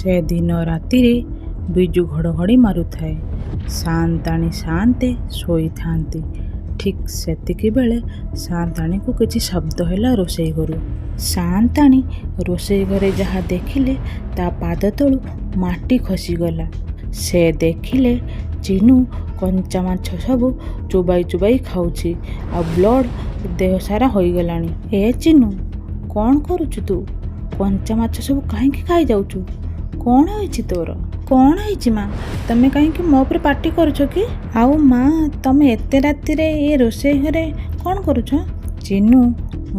ସେଦିନ ରାତିରେ ବିଜୁ ଘଡ଼ଘଡ଼ି ମାରୁଥାଏ। ସାଆନ୍ତାଣୀ ସାଆନ୍ତେ ଶୋଇଥାନ୍ତି। ଠିକ୍ ସେତିକିବେଳେ ସାଆନ୍ତାଣୀକୁ କିଛି ଶବ୍ଦ ହେଲା ରୋଷେଇ ଘରୁ। ସାଆନ୍ତାଣୀ ରୋଷେଇ ଘରେ ଯାହା ଦେଖିଲେ ତା ପାଦ ତଳୁ ମାଟି ଖସିଗଲା। ସେ ଦେଖିଲେ ଚିନୁ କଞ୍ଚା ମାଛ ସବୁ ଚୋବାଇ ଚୋବାଇ ଖାଉଛି ଆଉ ବ୍ଲଡ଼ ଦେହସାରା ହୋଇଗଲାଣି। ଏ ଚିନୁ, କ'ଣ କରୁଛୁ ତୁ? କଞ୍ଚା ମାଛ ସବୁ କାହିଁକି ଖାଇଯାଉଛୁ? କ'ଣ ହେଇଛି ତୋର? କ'ଣ ହେଇଛି ମା? ତମେ କାହିଁକି ମୋ ଉପରେ ପାଟି କରୁଛ କି? ଆଉ ମା, ତମେ ଏତେ ରାତିରେ ଏ ରୋଷେଇ ଘରେ କ'ଣ କରୁଛ? ଚିନୁ,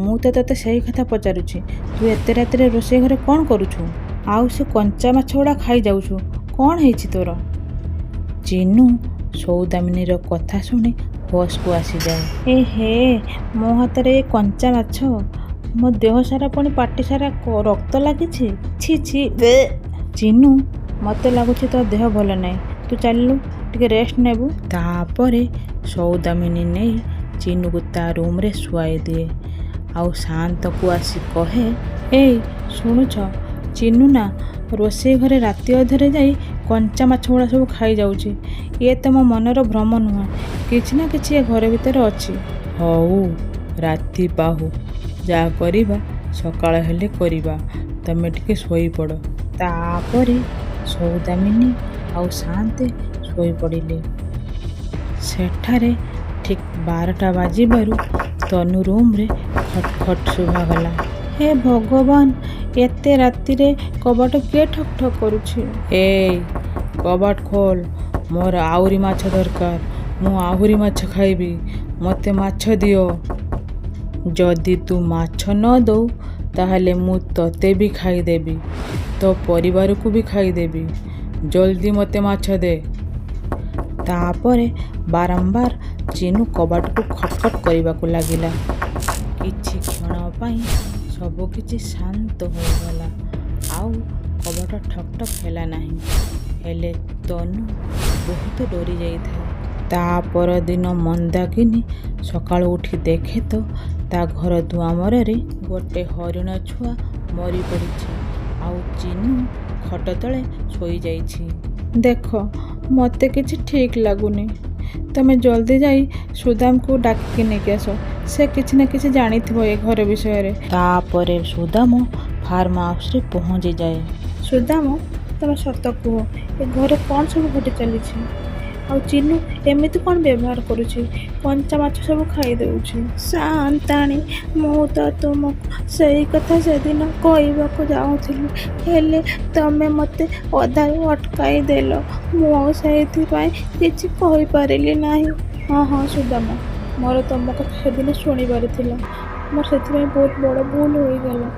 ମୁଁ ତ ତୋତେ ସେଇ କଥା ପଚାରୁଛି। ତୁ ଏତେ ରାତିରେ ରୋଷେଇ ଘରେ କ'ଣ କରୁଛୁ? ଆଉ ସେ କଞ୍ଚା ମାଛ ଗୁଡ଼ା ଖାଇଯାଉଛୁ, କ'ଣ ହେଇଛି ତୋର? ଚିନୁ ସୌଦାମିନୀର କଥା ଶୁଣି ହୋସକୁ ଆସିଯାଏ। ଏ ହେ, ମୋ ହାତରେ ଏ କଞ୍ଚା ମାଛ, ମୋ ଦେହ ସାରା ପୁଣି ପାଟି ସାରା ରକ୍ତ ଲାଗିଛି। ଛି ଛି। ଚିନୁ, ମୋତେ ଲାଗୁଛି ତୋ ଦେହ ଭଲ ନାହିଁ। ତୁ ଚାଲିଲୁ, ଟିକେ ରେଷ୍ଟ ନେବୁ। ତାପରେ ସୌଦାମିନୀ ନେଇ ଚିନୁକୁ ତା ରୁମ୍ରେ ଶୁଆଇ ଦିଏ। ଆଉ ସାଆନ୍ତକୁ ଆସି କହେ, ଏଇ ଶୁଣୁଛ, ଚିନୁ ନା ରୋଷେଇ ଘରେ ରାତି ଅଧରେ ଯାଇ କଞ୍ଚା ମାଛ ଗୁଡ଼ା ସବୁ ଖାଇଯାଉଛି। ଇଏ ତମ ମନର ଭ୍ରମ ନୁହେଁ, କିଛି ନା କିଛି ଏ ଘର ଭିତରେ ଅଛି। ହଉ, ରାତି ପାହୁ, ଯାହା କରିବା ସକାଳ ହେଲେ କରିବା। ତମେ ଟିକେ ଶୋଇପଡ଼। ତାପରେ ସୌଦାମିନୀ ଆଉ ସାଆନ୍ତେ ଶୋଇପଡ଼ିଲେ। ସେଠାରେ ଠିକ୍ 12ଟା ବାଜିବାରୁ ତନୁ ରୁମ୍ରେ ଖଟ୍ ଖଟ୍ ଶୁଭାଗଲା। ହେ ଭଗବାନ, ଏତେ ରାତିରେ କବାଟ କିଏ ଠକ୍ ଠକ୍ କରୁଛି? ଏଇ କବାଟ ଖୋଲ, ମୋର ଆହୁରି ମାଛ ଦରକାର। ମୁଁ ଆହୁରି ମାଛ ଖାଇବି। ମୋତେ ମାଛ ଦିଅ। ଯଦି ତୁ ମାଛ ନ ଦଉ ତାହେଲେ ମୁଁ ତତେ ବି ଖାଇଦେବି, ତୋ ପରିବାରକୁ ବି ଖାଇଦେବି। ଜଲ୍ଦି ମୋତେ ମାଛ ଦେ। ତାପରେ ବାରମ୍ବାର ଚିନୁ କବାଟକୁ ଖଟ୍ ଖଟ୍ କରିବାକୁ ଲାଗିଲା। କିଛି କ୍ଷଣ ପାଇଁ ସବୁକିଛି ଶାନ୍ତ ହୋଇଗଲା। ଆଉ କବାଟ ଠକ୍ ଠକ୍ ହେଲା ନାହିଁ। ହେଲେ ତନୁ ବହୁତ ଡରି ଯାଇଥାଏ। ତା ପରଦିନ ମନ୍ଦାକିନୀ ସକାଳୁ ଉଠି ଦେଖେ ତ ତା ଘର ଦୁଆମରରେ ଗୋଟେ ହରିଣ ଛୁଆ ମରି ପଡ଼ିଛି। ଆଉ ଚିନୁ ଖଟ ତଳେ ଶୋଇଯାଇଛି। ଦେଖ, ମୋତେ କିଛି ଠିକ୍ ଲାଗୁନି। ତମେ ଜଲ୍ଦି ଯାଇ ସୁଦାମକୁ ଡାକିକି ନେଇକି ଆସ। ସେ କିଛି ନା କିଛି ଜାଣିଥିବ ଏ ଘର ବିଷୟରେ। ତାପରେ ସୁଦାମ ଫାର୍ମ ହାଉସରେ ପହଞ୍ଚିଯାଏ। ସୁଦାମ, ତମେ ସତ କୁହ, ଏ ଘରେ କ'ଣ ସବୁ ଘଟି ଚାଲିଛି? ଆଉ ଚିନୁ ଏମିତି କ'ଣ ବ୍ୟବହାର କରୁଛି? କଞ୍ଚା ମାଛ ସବୁ ଖାଇଦେଉଛି। ସାଆନ୍ତାଣୀ, ମୁଁ ତ ତୁମକୁ ସେଇ କଥା ସେଦିନ କହିବାକୁ ଯାଉଥିଲି, ହେଲେ ତମେ ମୋତେ ଅଧାରୁ ଅଟକାଇ ଦେଲ। ମୁଁ ଆଉ ସେଇଥିପାଇଁ କିଛି କହିପାରିଲି ନାହିଁ। ହଁ ସୁଦାମ, ମୋର ତମ କଥା ସେଦିନ ଶୁଣିବାର ଥିଲା। ମୋର ସେଥିପାଇଁ ବହୁତ ବଡ଼ ଭୁଲ ହୋଇଗଲା।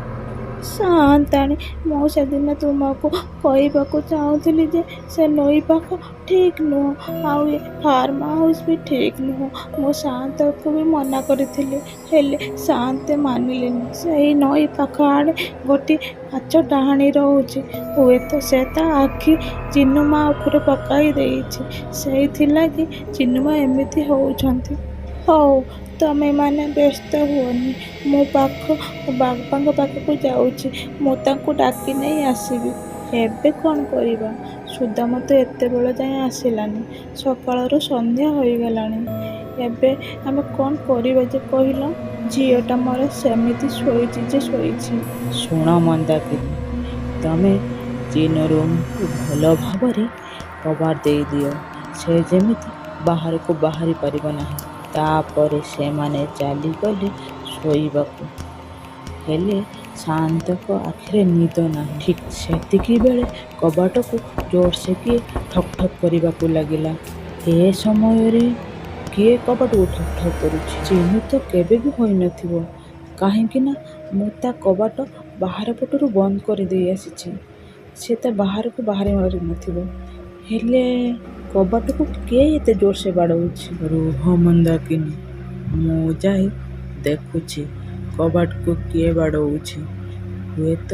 ସାଆନ୍ତାଣୀ, ମୁଁ ସେଦିନ ତୁମକୁ କହିବାକୁ ଚାହୁଁଥିଲି ଯେ ସେ ନଈ ପାଖ ଠିକ୍ ନୁହଁ, ଆଉ ଏ ଫାର୍ମ ହାଉସ୍ ବି ଠିକ୍ ନୁହଁ। ମୁଁ ସାଆନ୍ତକୁ ବି ମନା କରିଥିଲି, ହେଲେ ସାଆନ୍ତେ ମାନିଲେନି। ସେଇ ନଈ ପାଖ ଆଡ଼େ ଗୋଟିଏ ମାଛ ଡାହାଣୀ ରହୁଛି। ହୁଏତ ସେ ତା ଆଖି ଚିନୁମା ଉପରେ ପକାଇ ଦେଇଛି। ସେଇଥିଲାଗି ଚିନୁମା ଏମିତି ହେଉଛନ୍ତି। ହଉ, ତମେମାନେ ବ୍ୟସ୍ତ ହୁଅନି। ମୁଁ ବାପାଙ୍କ ପାଖକୁ ଯାଉଛି। ମୁଁ ତାଙ୍କୁ ଡାକି ନେଇ ଆସିବି। ଏବେ କ'ଣ କରିବା? ସୁଦାମ ତ ଏତେବେଳ ଯାଏଁ ଆସିଲାନି। ସକାଳରୁ ସନ୍ଧ୍ୟା ହୋଇଗଲାଣି। ଏବେ ଆମେ କ'ଣ କରିବା ଯେ କହିଲ? ଝିଅଟା ମୋର ସେମିତି ଶୋଇଛି ଯେ ଶୋଇଛି। ଶୁଣ ମନ୍ଦାକିନୀ, ତମେ ଚିନୁ ରୁମ୍କୁ ଭଲ ଭାବରେ କବାଟ ଦେଇଦିଅ। ସେ ଯେମିତି ବାହାରକୁ ବାହାରି ପାରିବ ନାହିଁ। ତାପରେ ସେମାନେ ଚାଲିଗଲେ ଶୋଇବାକୁ। ହେଲେ ସାଆନ୍ତଙ୍କ ଆଖିରେ ନିଦ ନାହିଁ। ଠିକ୍ ସେତିକିବେଳେ କବାଟକୁ ଜୋରସେ କିଏ ଠକ୍ ଠକ୍ କରିବାକୁ ଲାଗିଲା। ଏ ସମୟରେ କିଏ କବାଟକୁ ଠକ୍ ଠକ୍ କରୁଛି? ଚିନୁ ତ କେବେ ବି ହୋଇନଥିବ, କାହିଁକି ନା ମୁଁ ତା କବାଟ ବାହାର ପଟରୁ ବନ୍ଦ କରିଦେଇ ଆସିଛି। ସେ ତ ବାହାରକୁ ବାହାରି ପାରିନଥିବ। ହେଲେ କବାଟକୁ କିଏ ଏତେ ଜୋରସେ ବାଡ଼ଉଛି? ରୁହ ମନ୍ଦାକିନୀ, ମୁଁ ଯାଇ ଦେଖୁଛି କବାଟକୁ କିଏ ବାଡ଼ଉଛି। ହୁଏତ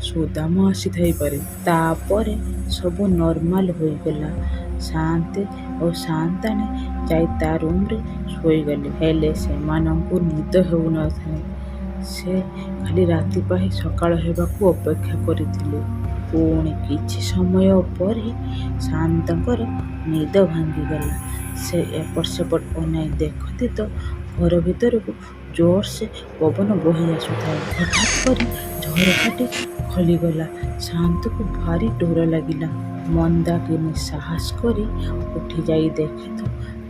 ସୁଦାମ ଆସିଥାଇପାରେ। ତାପରେ ସବୁ ନର୍ମାଲ ହୋଇଗଲା। ସାଆନ୍ତେ ଓ ସାଆନ୍ତାଣୀ ଯାଇ ତା ରୁମ୍ରେ ଶୋଇଗଲେ। ହେଲେ ସେମାନଙ୍କୁ ନିଦ ହେଉନଥାଏ। ସେ ଖାଲି ରାତି ପାହି ସକାଳ ହେବାକୁ ଅପେକ୍ଷା କରିଥିଲେ। ପୁଣି କିଛି ସମୟ ପରେ ଶାନ୍ତଙ୍କର ନିଦ ଭାଙ୍ଗିଗଲା। ସେ ଏପଟ ସେପଟ ଅନାଇ ଦେଖନ୍ତି ତ ଘର ଭିତରକୁ ଜୋରସେ ପବନ ବୋହି ଆସୁଥାଏ। ହଠାତ୍ କରି ଝରକାଟି ଖୋଲିଗଲା। ଶାନ୍ତକୁ ଭାରି ଡର ଲାଗିଲା। ମନ୍ଦାକିନୀ ସାହସ କରି ଉଠି ଯାଇ ଦେଖେ ତ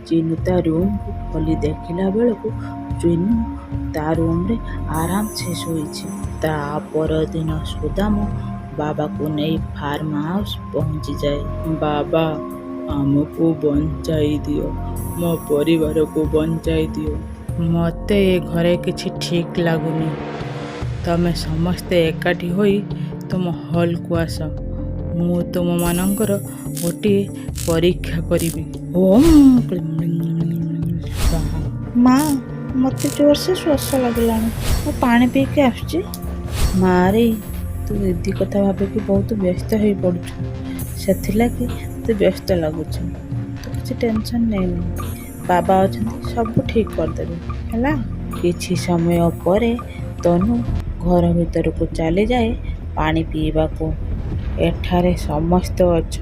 ଚିନୁ ତା ରୁମକୁ ଖୋଲି ଦେଖିଲା ବେଳକୁ ଚିନୁ ତା ରୁମରେ ଆରାମସେ ଶୋଇଛି। ତା ପରଦିନ ସୁଦାମ ବାବାକୁ ନେଇ ଫାର୍ମ ହାଉସ ପହଞ୍ଚିଯାଏ। ବାବା, ଆମକୁ ବଞ୍ଚାଇ ଦିଅ, ମୋ ପରିବାରକୁ ବଞ୍ଚାଇ ଦିଅ। ମୋତେ ଏ ଘରେ କିଛି ଠିକ୍ ଲାଗୁନି। ତମେ ସମସ୍ତେ ଏକାଠି ହୋଇ ତୁମ ହଲ୍କୁ ଆସ। ମୁଁ ତୁମମାନଙ୍କର ଗୋଟିଏ ପରୀକ୍ଷା କରିବି। ଓମ୍ ସ୍ୱାହା। ମା, ମୋତେ ଜୋରସେ ଶ୍ୱାସ ଲାଗିଲାଣି। ମୁଁ ପାଣି ପିଇକି ଆସୁଛି। ମାରେ, ତୁ ଦିଦି କଥା ଭାବିକି ବହୁତ ବ୍ୟସ୍ତ ହୋଇପଡ଼ୁଛୁ। ସେଥିଲାଗି ତତେ ବ୍ୟସ୍ତ ଲାଗୁଛି। ତୁ କିଛି ଟେନସନ୍ ନେନି। ବାବା ଅଛନ୍ତି, ସବୁ ଠିକ୍ କରିଦେବେ ହେଲା। କିଛି ସମୟ ପରେ ତନୁ ଘର ଭିତରକୁ ଚାଲିଯାଏ ପାଣି ପିଇବାକୁ। ଏଠାରେ ସମସ୍ତେ ଅଛ,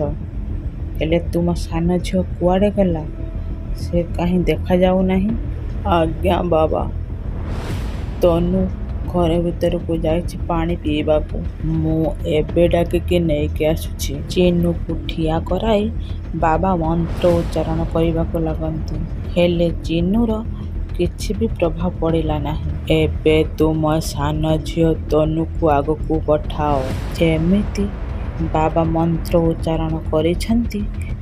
ହେଲେ ତୁମ ସାନ ଝିଅ କୁଆଡ଼େ ଗଲା? ସେ କାହିଁ ଦେଖାଯାଉ ନାହିଁ? ଆଜ୍ଞା ବାବା, ତନୁ ଘର ଭିତରକୁ ଯାଇଛି ପାଣି ପିଇବାକୁ। ମୁଁ ଏବେ ଡାକିକି ନେଇକି ଆସୁଛି। ଚିନୁକୁ ଠିଆ କରାଇ ବାବା ମନ୍ତ୍ର ଉଚ୍ଚାରଣ କରିବାକୁ ଲାଗନ୍ତି। ହେଲେ ଚିନୁର କିଛି ବି ପ୍ରଭାବ ପଡ଼ିଲା ନାହିଁ। ଏବେ ତୁମ ସାନ ଝିଅ ତନୁକୁ ଆଗକୁ ପଠାଅ। ଯେମିତି ବାବା ମନ୍ତ୍ର ଉଚ୍ଚାରଣ କରିଛନ୍ତି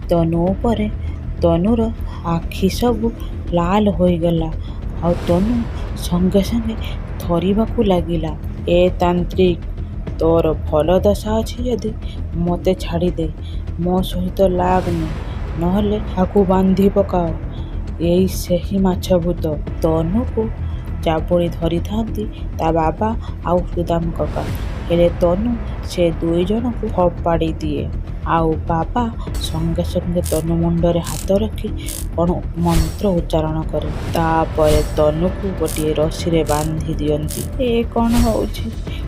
ତନୁ ଉପରେ, ତନୁର ଆଖି ସବୁ ଲାଲ ହୋଇଗଲା। ଆଉ ତନୁ ସଙ୍ଗେ ସଙ୍ଗେ ଥରିବାକୁ ଲାଗିଲା। ଏ ତାନ୍ତ୍ରିକ, ତୋର ଭଲ ଦଶା ଅଛି ଯଦି ମୋତେ ଛାଡ଼ିଦେ। ମୋ ସହିତ ଲାଗନି, ନହେଲେ ଆକୁ ବାନ୍ଧି ପକାଅ। ଏଇ ସେହି ମାଛ ଭୂତ। ତନୁକୁ ଜାବୁଡ଼ି ଧରିଥାନ୍ତି ତା ବାବା ଆଉ ସୁଦାମ କକା। ହେଲେ ତନୁ ସେ ଦୁଇ ଜଣଙ୍କୁ ଫୋପାଡ଼ି ଦିଏ। ଆଉ ବାବା ସଙ୍ଗେ ସଙ୍ଗେ ତନୁ ମୁଣ୍ଡରେ ହାତ ରଖି କ'ଣ ମନ୍ତ୍ର ଉଚ୍ଚାରଣ କରେ। ତାପରେ ତନୁକୁ ଗୋଟିଏ ରସିରେ ବାନ୍ଧି ଦିଅନ୍ତି। ଏ କ'ଣ ହେଉଛି?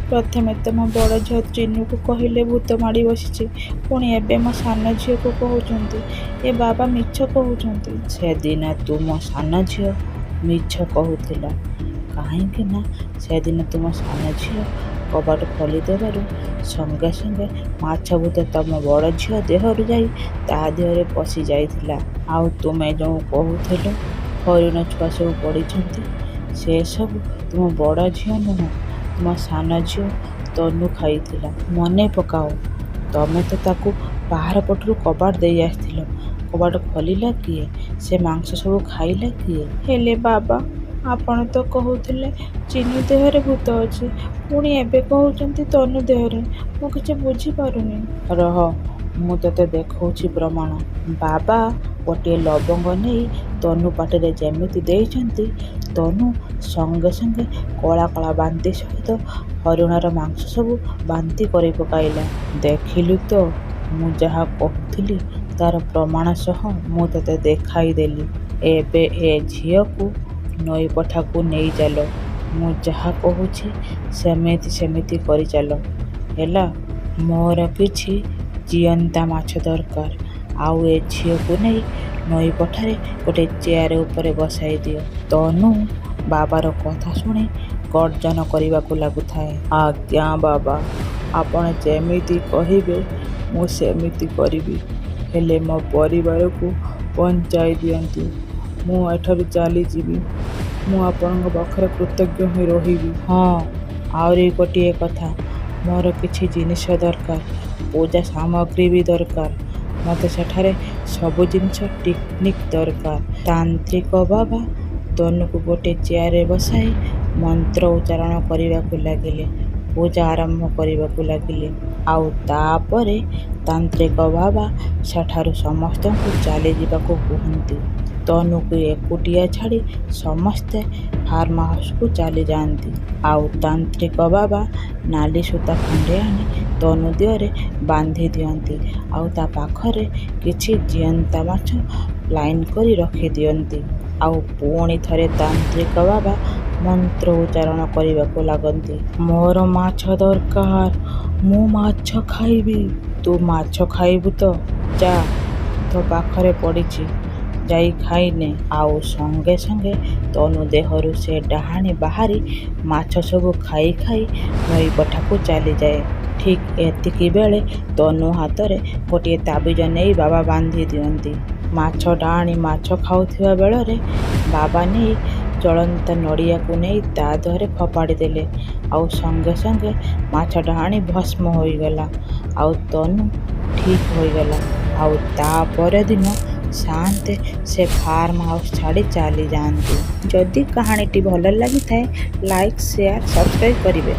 ପ୍ରଥମେ ତ ମୋ ବଡ଼ ଝିଅ ଚିନୁକୁ କହିଲେ ଭୂତ ମାଡ଼ି ବସିଛି, ପୁଣି ଏବେ ମୋ ସାନ ଝିଅକୁ କହୁଛନ୍ତି। ଏ ବାବା ମିଛ କହୁଛନ୍ତି। ସେଦିନ ତୁମ ସାନ ଝିଅ ମିଛ କହୁଥିଲା। କାହିଁକି ନା ସେଦିନ ତୁମ ସାନ ଝିଅ କବାଟ ଖୋଲିଦେବାରୁ ସଙ୍ଗେ ସଙ୍ଗେ ମାଛ ଭୂତ ତମ ବଡ଼ ଝିଅ ଦେହରୁ ଯାଇ ତା ଦେହରେ ପଶି ଯାଇଥିଲା। ଆଉ ତୁମେ ଯେଉଁ କହୁଥିଲ ହରିଣ ଛୁଆ ସବୁ ପଡ଼ିଛନ୍ତି, ସେସବୁ ତୁମ ବଡ଼ ଝିଅ ନୁହଁ, ତୁମ ସାନ ଝିଅ ତନୁ ଖାଇଥିଲା। ମନେ ପକାଅ, ତମେ ତ ତାକୁ ବାହାର ପଟରୁ କବାଟ ଦେଇ ଆସିଥିଲ। କବାଟ ଖୋଲିଲା କିଏ? ସେ ମାଂସ ସବୁ ଖାଇଲା କିଏ? ହେଲେ ବାବା, ଆପଣ ତ କହୁଥିଲେ ଚିନୁ ଦେହରେ ଭୂତ ଅଛି, ପୁଣି ଏବେ କହୁଛନ୍ତି ତନୁ ଦେହରେ। ମୁଁ କିଛି ବୁଝିପାରୁନି। ରହ, ମୁଁ ତତେ ଦେଖଉଛି ପ୍ରମାଣ। ବାବା ଗୋଟିଏ ଲବଙ୍ଗ ନେଇ ତନୁ ପାଟିରେ ଯେମିତି ଦେଇଛନ୍ତି, ତନୁ ସଙ୍ଗେ ସଙ୍ଗେ କଳା କଳା ବାନ୍ତି ସହିତ ହରିଣର ମାଂସ ସବୁ ବାନ୍ତି କରି ପକାଇଲା। ଦେଖିଲୁ ତ, ମୁଁ ଯାହା କହୁଥିଲି ତାର ପ୍ରମାଣ ସହ ମୁଁ ତତେ ଦେଖାଇଦେଲି। ଏବେ ଏ ଝିଅକୁ ନଈପଠାକୁ ନେଇ ଚାଲ। ମୁଁ ଯାହା କହୁଛି ସେମିତି କରିଚାଲ ହେଲା। ମୋର କିଛି ଜିଅନ୍ତା ମାଛ ଦରକାର। ଆଉ ଏ ଝିଅକୁ ନେଇ ନଈପଠାରେ ଗୋଟେ ଚେୟାର ଉପରେ ବସାଇ ଦିଅ। ତନୁ ବାବାର କଥା ଶୁଣି ଗର୍ଜନ କରିବାକୁ ଲାଗୁଥାଏ। ଆଜ୍ଞା ବାବା, ଆପଣ ଯେମିତି କହିବେ ମୁଁ ସେମିତି କରିବି। ହେଲେ ମୋ ପରିବାରକୁ ବଞ୍ଚାଇ ଦିଅନ୍ତୁ। ମୁଁ ଏଠାରୁ ଚାଲିଯିବି। ମୁଁ ଆପଣଙ୍କ ପାଖରେ କୃତଜ୍ଞ ହୋଇ ରହିବି। ହଁ, ଆହୁରି ଗୋଟିଏ କଥା, ମୋର କିଛି ଜିନିଷ ଦରକାର, ପୂଜା ସାମଗ୍ରୀ ବି ଦରକାର। ମୋତେ ସେଠାରେ ସବୁ ଜିନିଷ ଟିକନିକ୍ ଦରକାର। ତାନ୍ତ୍ରିକ ବାବା ତନୁକୁ ଗୋଟିଏ ଚେୟାରରେ ବସାଇ ମନ୍ତ୍ର ଉଚ୍ଚାରଣ କରିବାକୁ ଲାଗିଲେ। ପୂଜା ଆରମ୍ଭ କରିବାକୁ ଲାଗିଲେ। ଆଉ ତାପରେ ତାନ୍ତ୍ରିକ ବାବା ସେଠାରୁ ସମସ୍ତଙ୍କୁ ଚାଲିଯିବାକୁ କୁହନ୍ତି। ତନୁକୁ ଏକୁଟିଆ ଛାଡ଼ି ସମସ୍ତେ ଫାର୍ମ ହାଉସକୁ ଚାଲିଯାଆନ୍ତି। ଆଉ ତାନ୍ତ୍ରିକ ବାବା ନାଲି ସୂତା ଖଣ୍ଡେ ଆଣି ତନୁ ଦେହରେ ବାନ୍ଧି ଦିଅନ୍ତି। ଆଉ ତା ପାଖରେ କିଛି ଜିଅନ୍ତା ମାଛ ଲାଇନ୍ କରି ରଖିଦିଅନ୍ତି। ଆଉ ପୁଣି ଥରେ ତାନ୍ତ୍ରିକ ବାବା ମନ୍ତ୍ର ଉଚ୍ଚାରଣ କରିବାକୁ ଲାଗନ୍ତି। ମୋର ମାଛ ଦରକାର, ମୁଁ ମାଛ ଖାଇବି। ତୁ ମାଛ ଖାଇବୁ ତ ଯା, ତୋ ପାଖରେ ପଡ଼ିଛି, ଯାଇ ଖାଇନେ। ଆଉ ସଙ୍ଗେ ସଙ୍ଗେ ତନୁ ଦେହରୁ ସେ ଡାହାଣୀ ବାହାରି ମାଛ ସବୁ ଖାଇ ଖାଇ ନଈପଠାକୁ ଚାଲିଯାଏ। ଠିକ୍ ଏତିକିବେଳେ ତନୁ ହାତରେ ଗୋଟିଏ ତାବିଜ ନେଇ ବାବା ବାନ୍ଧି ଦିଅନ୍ତି। ମାଛ ଡାହାଣୀ ମାଛ ଖାଉଥିବା ବେଳରେ ବାବା ନେଇ ଜଳନ୍ତା ନଡ଼ିଆକୁ ନେଇ ତା ଦେହରେ ଫୋପାଡ଼ି ଦେଲେ। ଆଉ ସଙ୍ଗେ ସଙ୍ଗେ ମାଛ ଡାହାଣୀ ଭସ୍ମ ହୋଇଗଲା। ଆଉ ତନୁ ଠିକ୍ ହୋଇଗଲା। ଆଉ ତା ପରଦିନ ସାଆନ୍ତେ ସେ ଫାର୍ମ ହାଉସ୍ ଛାଡ଼ି ଚାଲିଯାଆନ୍ତି। ଯଦି କାହାଣୀଟି ଭଲ ଲାଗିଥାଏ ଲାଇକ୍, ସେୟାର, ସବସ୍କ୍ରାଇବ୍ କରିବେ।